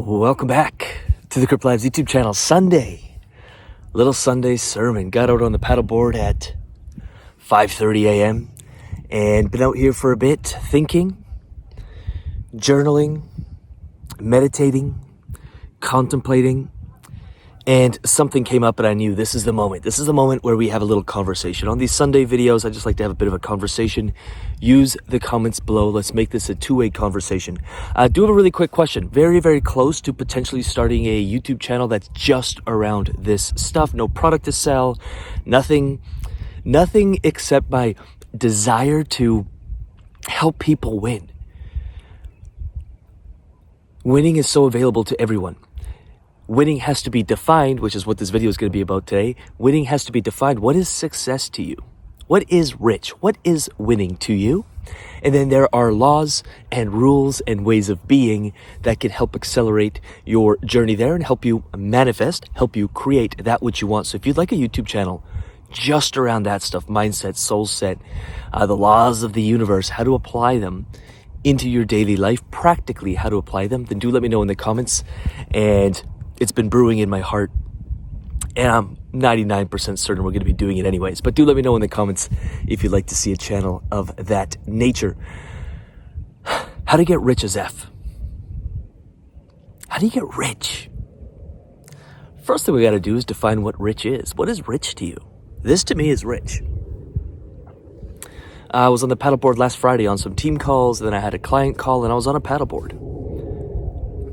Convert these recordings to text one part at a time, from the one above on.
Welcome back to the CryptoLabs YouTube channel. Little Sunday sermon. Got out on the paddleboard at 5:30 a.m. and been out here for a bit, thinking, journaling, meditating, contemplating, and something came up and I knew this is the moment. This is the moment where we have a little conversation. On these Sunday videos, I just like to have a bit of a conversation. Use the comments below. Let's make this a two-way conversation. I do have a really quick question. Very, very close to potentially starting a YouTube channel that's just around this stuff. No product to sell, nothing except my desire to help people win. Winning is so available to everyone. Winning has to be defined, which is what this video is going to be about today. Winning has to be defined. What is success to you? What is rich? What is winning to you? And then there are laws and rules and ways of being that can help accelerate your journey there and help you manifest, help you create that which you want. So if you'd like a YouTube channel just around that stuff, mindset, soul set, the laws of the universe, how to apply them into your daily life, practically how to apply them, then do let me know in the comments. And it's been brewing in my heart, and I'm 99% certain we're going to be doing it anyways. But do let me know in the comments if you'd like to see a channel of that nature. How to get rich as F. How do you get rich? First thing we got to do is define what rich is. What is rich to you? This to me is rich. I was on the paddleboard last Friday on some team calls, then I had a client call, and I was on a paddleboard.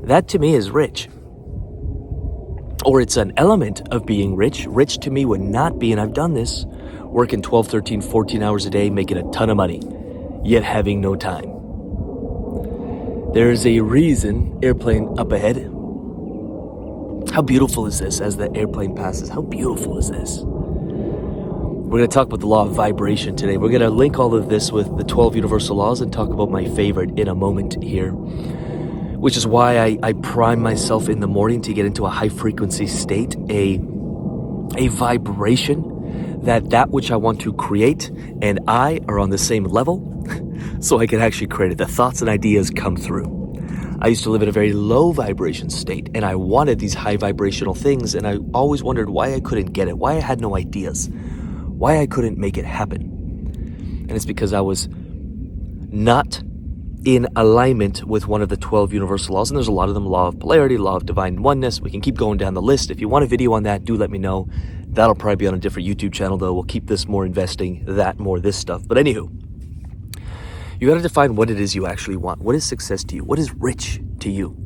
That to me is rich. Or it's an element of being rich. Rich to me would not be, and I've done this, working 12, 13, 14 hours a day, making a ton of money, yet having no time. There's a reason, airplane up ahead. How beautiful is this as the airplane passes? How beautiful is this? We're going to talk about the law of vibration today. We're going to link all of this with the 12 universal laws and talk about my favorite in a moment here, which is why I prime myself in the morning to get into a high frequency state, a vibration that which I want to create and I are on the same level so I can actually create it. The thoughts and ideas come through. I used to live in a very low vibration state and I wanted these high vibrational things, and I always wondered why I couldn't get it, why I had no ideas, why I couldn't make it happen. And it's because I was not in alignment with one of the 12 universal laws, and there's a lot of them: law of polarity, law of divine oneness. We can keep going down the list. If you want a video on that, do let me know. That'll probably be on a different YouTube channel, though. We'll keep this more investing, that more this stuff. But anywho, you got to define what it is you actually want. What is success to you? What is rich to you?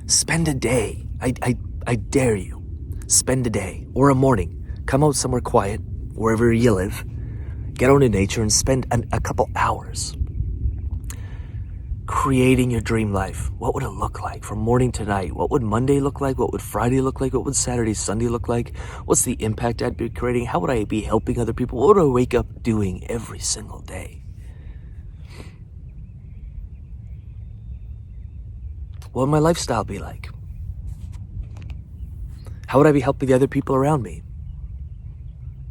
Spend a day. I dare you. Spend a day or a morning. Come out somewhere quiet, wherever you live. Get out in nature and spend a couple hours creating your dream life. What would it look like from morning to night? What would Monday look like? What would Friday look like? What would Saturday, Sunday look like? What's the impact I'd be creating? How would I be helping other people? What would I wake up doing every single day? What would my lifestyle be like? How would I be helping the other people around me?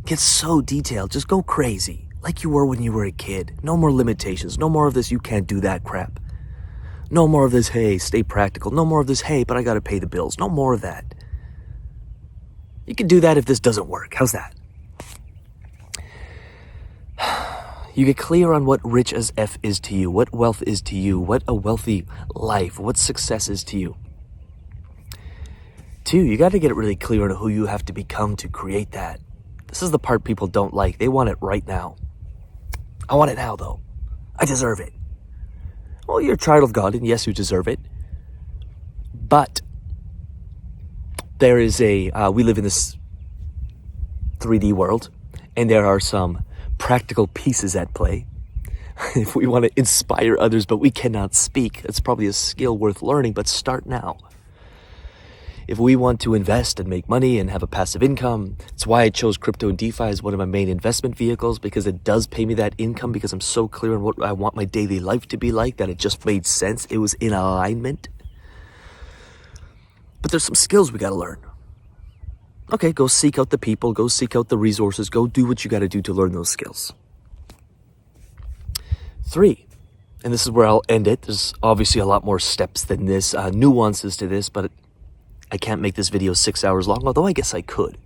Get so detailed. Just go crazy like you were when you were a kid. No more limitations. No more of this, you can't do that crap. No more of this, hey, stay practical. No more of this, hey, but I got to pay the bills. No more of that. You can do that if this doesn't work. How's that? You get clear on what rich as F is to you, what wealth is to you, what a wealthy life, what success is to you. Two, you got to get really clear on who you have to become to create that. This is the part people don't like. They want it right now. I want it now, though. I deserve it. Well, you're a child of God, and yes, you deserve it. But there is we live in this 3D world, and there are some practical pieces at play. If we want to inspire others, but we cannot speak, it's probably a skill worth learning, but start now. If we want to invest and make money and have a passive income, it's why I chose crypto and DeFi as one of my main investment vehicles, because it does pay me that income, because I'm so clear on what I want my daily life to be like that it just made sense. It was in alignment. But there's some skills we got to learn. Okay, go seek out the people, go seek out the resources, go do what you got to do to learn those skills. 3, and this is where I'll end it. There's obviously a lot more steps than this, nuances to this, but I can't make this video 6 hours long, although I guess I could.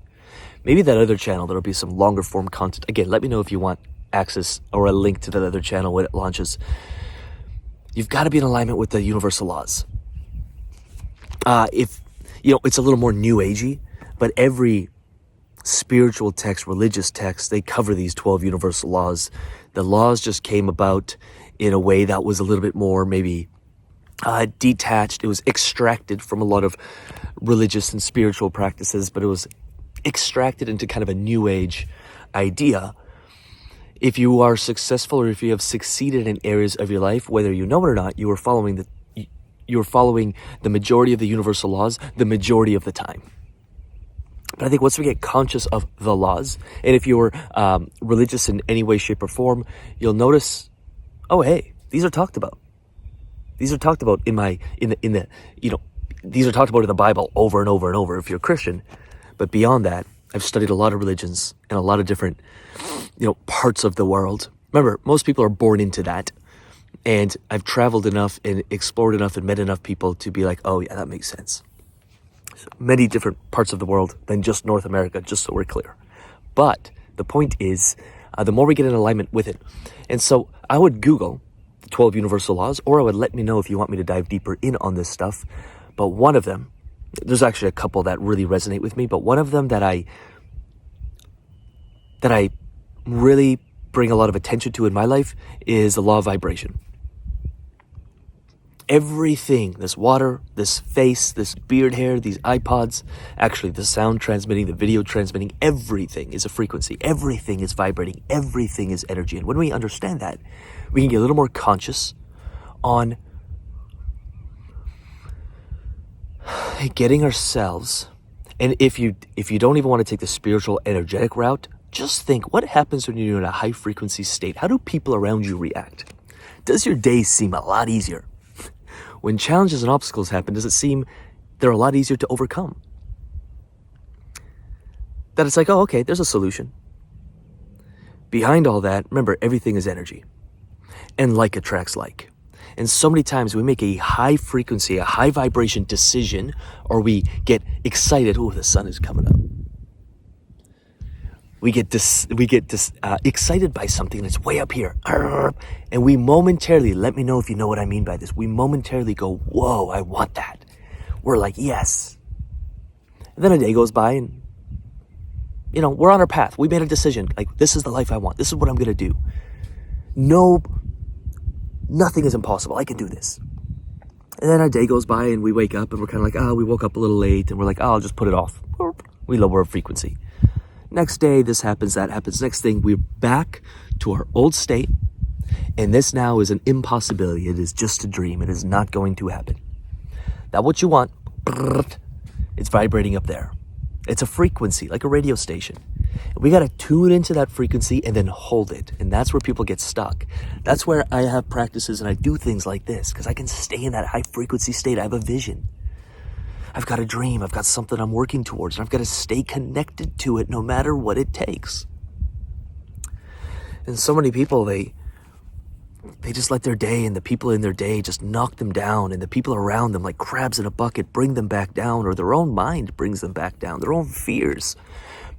Maybe that other channel, there'll be some longer form content. Again, let me know if you want access or a link to that other channel when it launches. You've got to be in alignment with the universal laws. If, it's a little more new agey, but every spiritual text, religious text, they cover these 12 universal laws. The laws just came about in a way that was a little bit more maybe detached. It was extracted from a lot of religious and spiritual practices, but it was extracted into kind of a new age idea. If you are successful or if you have succeeded in areas of your life, whether you know it or not, you are following the majority of the universal laws the majority of the time. But I think once we get conscious of the laws, and if you're religious in any way, shape, or form, you'll notice, oh, hey, these are talked about. These are talked about these are talked about in the Bible over and over and over if you're a Christian. But beyond that, I've studied a lot of religions and a lot of different, parts of the world. Remember, most people are born into that. And I've traveled enough and explored enough and met enough people to be like, oh yeah, that makes sense. So many different parts of the world than just North America, just so we're clear. But the point is, the more we get in alignment with it. And so I would Google the 12 universal laws, or I would let me know if you want me to dive deeper in on this stuff. But one of them, there's actually a couple that really resonate with me, but one of them that I really bring a lot of attention to in my life is the law of vibration. Everything, this water, this face, this beard hair, these iPods, actually the sound transmitting, the video transmitting, everything is a frequency. Everything is vibrating. Everything is energy. And when we understand that, we can get a little more conscious on getting ourselves. And if you don't even want to take the spiritual, energetic route, just think, what happens when you're in a high frequency state? How do people around you react? Does your day seem a lot easier? When challenges and obstacles happen, does it seem they're a lot easier to overcome? That it's like, oh, okay, there's a solution. Behind all that, remember, everything is energy. And like attracts like. And so many times we make a high frequency, a high vibration decision, or we get excited, oh, the sun is coming up. We get excited by something that's way up here. And we momentarily, let me know if you know what I mean by this. We momentarily go, whoa, I want that. We're like, yes. And then a day goes by and, we're on our path. We made a decision. Like, this is the life I want. This is what I'm going to do. No, nothing is impossible. I can do this. And then a day goes by and we wake up and we're kind of like, we woke up a little late. And we're like, I'll just put it off. We lower our frequency. Next day, this happens, that happens. Next thing, we're back to our old state. And this now is an impossibility. It is just a dream. It is not going to happen. That what you want, it's vibrating up there. It's a frequency, like a radio station. We got to tune into that frequency and then hold it. And that's where people get stuck. That's where I have practices and I do things like this because I can stay in that high frequency state. I have a vision. I've got a dream. I've got something I'm working towards. And I've got to stay connected to it no matter what it takes. And so many people, they just let their day and the people in their day just knock them down. And the people around them, like crabs in a bucket, bring them back down. Or their own mind brings them back down. Their own fears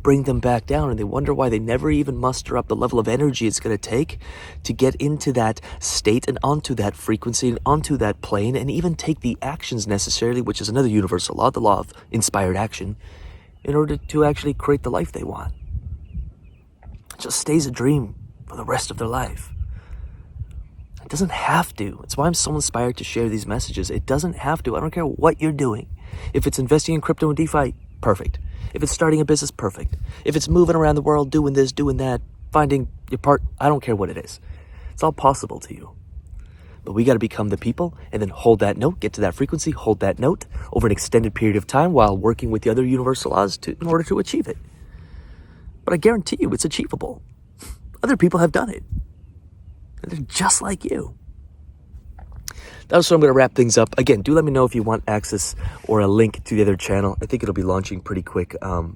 bring them back down, and they wonder why they never even muster up the level of energy it's going to take to get into that state and onto that frequency and onto that plane and even take the actions necessarily, which is another universal law, the law of inspired action, in order to actually create the life they want. It just stays a dream for the rest of their life. It doesn't have to. It's why I'm so inspired to share these messages. It doesn't have to. I don't care what you're doing. If it's investing in crypto and DeFi, perfect. If it's starting a business, perfect. If it's moving around the world, doing this, doing that, finding your part, I don't care what it is. It's all possible to you. But we got to become the people and then hold that note, get to that frequency, hold that note over an extended period of time while working with the other universal laws in order to achieve it. But I guarantee you it's achievable. Other people have done it. And they're just like you. That's where I'm going to wrap things up. Again, do let me know if you want access or a link to the other channel. I think it'll be launching pretty quick. The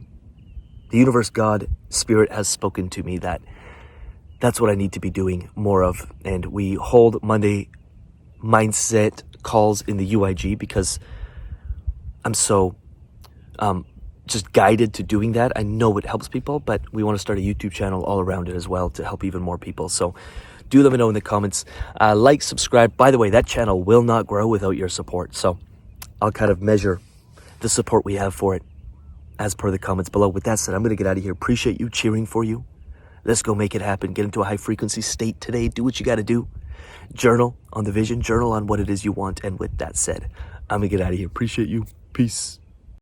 universe, God, Spirit has spoken to me that That's what I need to be doing more of. And we hold Monday mindset calls in the UIG because I'm so just guided to doing that. I know it helps people, but we want to start a YouTube channel all around it as well to help even more people. So do let me know in the comments. Like, subscribe. By the way, that channel will not grow without your support. So I'll kind of measure the support we have for it as per the comments below. With that said, I'm going to get out of here. Appreciate you, cheering for you. Let's go make it happen. Get into a high frequency state today. Do what you got to do. Journal on the vision. Journal on what it is you want. And with that said, I'm going to get out of here. Appreciate you. Peace.